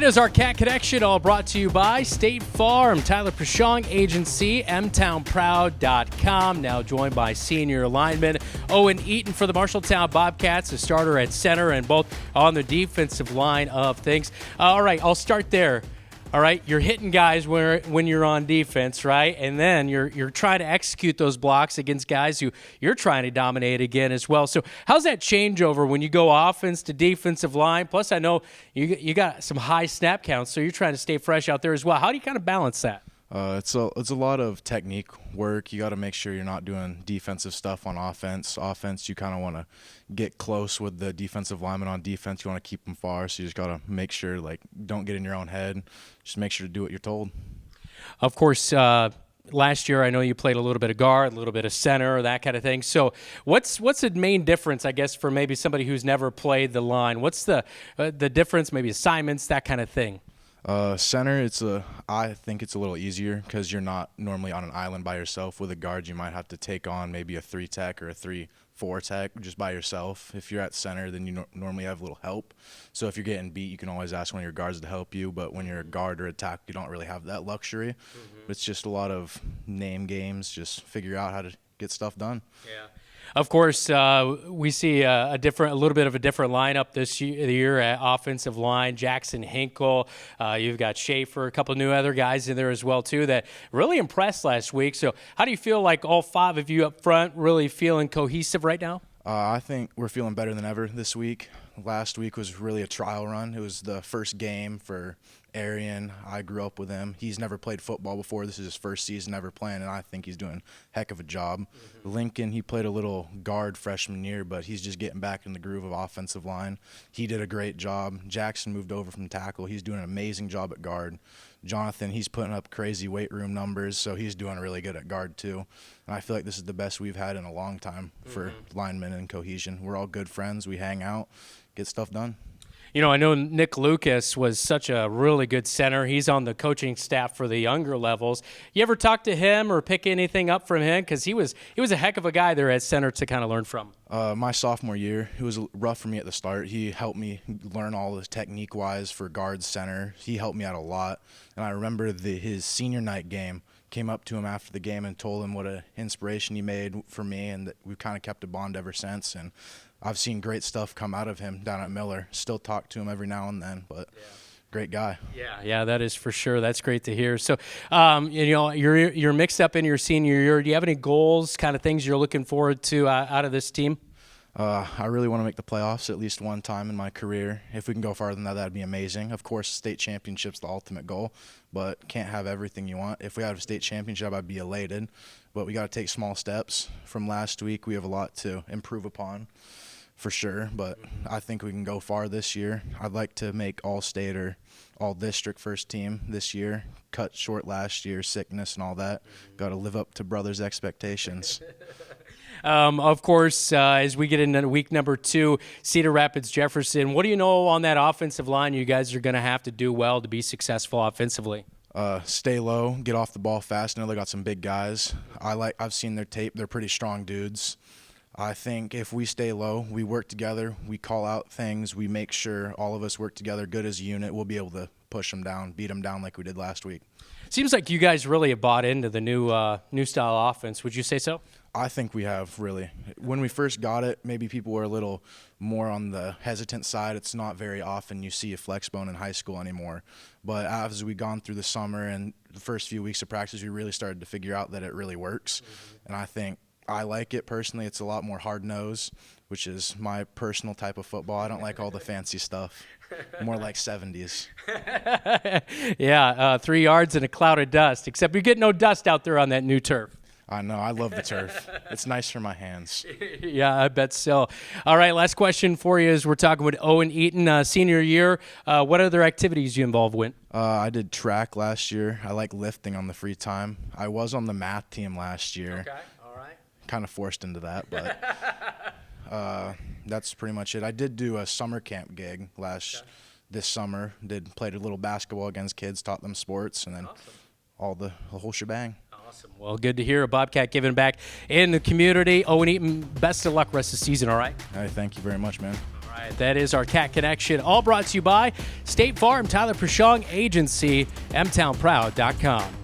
It is our Cat Connection, all brought to you by State Farm, Tyler Prashong Agency, mtownproud.com. Now joined by senior lineman Owen Eaton for the Marshalltown Bobcats, a starter at center and both on the defensive line of things. All right, I'll start there. All right, you're hitting guys when you're on defense, right? And then you're trying to execute those blocks against guys who you're trying to dominate again as well. So how's that changeover when you go offense to defensive line? Plus, I know you got some high snap counts, so you're trying to stay fresh out there as well. How do you kind of balance that? It's a lot of technique work. You got to make sure you're not doing defensive stuff on offense. Offense, you kind of want to get close with the defensive lineman. On defense, you want to keep them far. So you just got to make sure, don't get in your own head. Just make sure to do what you're told. Of course, last year I know you played a little bit of guard, a little bit of center, that kind of thing. So what's the main difference, I guess, for maybe somebody who's never played the line? What's the difference, maybe assignments, that kind of thing? Center, I think it's a little easier because you're not normally on an island by yourself. With a guard, you might have to take on maybe a 3-tech or a 3-4 tech just by yourself. If you're at center, then you normally have a little help. So if you're getting beat, you can always ask one of your guards to help you. But when you're a guard or a tackle, you don't really have that luxury. Mm-hmm. It's just a lot of name games. Just figure out how to get stuff done. Yeah. Of course, we see a little bit of a different lineup this year at offensive line. Jackson Hinkle, you've got Schaefer, a couple of new other guys in there as well too that really impressed last week. So, how do you feel like all five of you up front really feeling cohesive right now? I think we're feeling better than ever this week. Last week was really a trial run. It was the first game for Arian. I grew up with him. He's never played football before. This is his first season ever playing, and I think he's doing a heck of a job. Mm-hmm. Lincoln, he played a little guard freshman year, but he's just getting back in the groove of offensive line. He did a great job. Jackson moved over from tackle. He's doing an amazing job at guard. Jonathan, he's putting up crazy weight room numbers, so he's doing really good at guard too. And I feel like this is the best we've had in a long time for linemen and cohesion. We're all good friends. We hang out, get stuff done. You know, I know Nick Lucas was such a really good center. He's on the coaching staff for the younger levels. You ever talk to him or pick anything up from him? Because he was a heck of a guy there at center to kind of learn from. My sophomore year, it was rough for me at the start. He helped me learn all the technique-wise for guard center. He helped me out a lot. And I remember his senior night game, came up to him after the game and told him what an inspiration he made for me, and that we've kind of kept a bond ever since. And I've seen great stuff come out of him down at Miller. Still talk to him every now and then, but great guy. Yeah, that is for sure. That's great to hear. So, you're mixed up in your senior year. Do you have any goals, kind of things you're looking forward to out of this team? I really want to make the playoffs at least one time in my career. If we can go farther than that, that'd be amazing. Of course, state championship's the ultimate goal, but can't have everything you want. If we had a state championship, I'd be elated, but we got to take small steps. From last week, we have a lot to improve upon for sure, but I think we can go far this year. I'd like to make all-state or all-district first team this year. Cut short last year, sickness and all that. Got to live up to brothers' expectations. Of course, as we get into week number 2, Cedar Rapids, Jefferson, what do you know on that offensive line you guys are going to have to do well to be successful offensively? Stay low, get off the ball fast. I know they got some big guys. I've seen their tape. They're pretty strong dudes. I think if we stay low, we work together, we call out things, we make sure all of us work together good as a unit, we'll be able to push them down, beat them down like we did last week. Seems like you guys really have bought into the new style offense. Would you say so? I think we have, really. When we first got it, maybe people were a little more on the hesitant side. It's not very often you see a flex bone in high school anymore. But as we gone through the summer and the first few weeks of practice, we really started to figure out that it really works. And I think I like it personally. It's a lot more hard-nosed, which is my personal type of football. I don't like all the fancy stuff. More like 70s. 3 yards and a cloud of dust, except you get no dust out there on that new turf. I know. I love the turf. It's nice for my hands. Yeah, I bet so. All right, last question for you is we're talking with Owen Eaton, senior year. What other activities you involved with? I did track last year. I like lifting on the free time. I was on the math team last year. Okay, all right. Kind of forced into that, but that's pretty much it. I did do a summer camp gig this summer. Played a little basketball against kids, taught them sports, and then the whole shebang. Awesome. Well, good to hear a Bobcat giving back in the community. Owen Eaton, best of luck rest of the season, all right? All right, thank you very much, man. All right. All right, that is our Cat Connection, all brought to you by State Farm, Tyler Prashong Agency, mtownproud.com.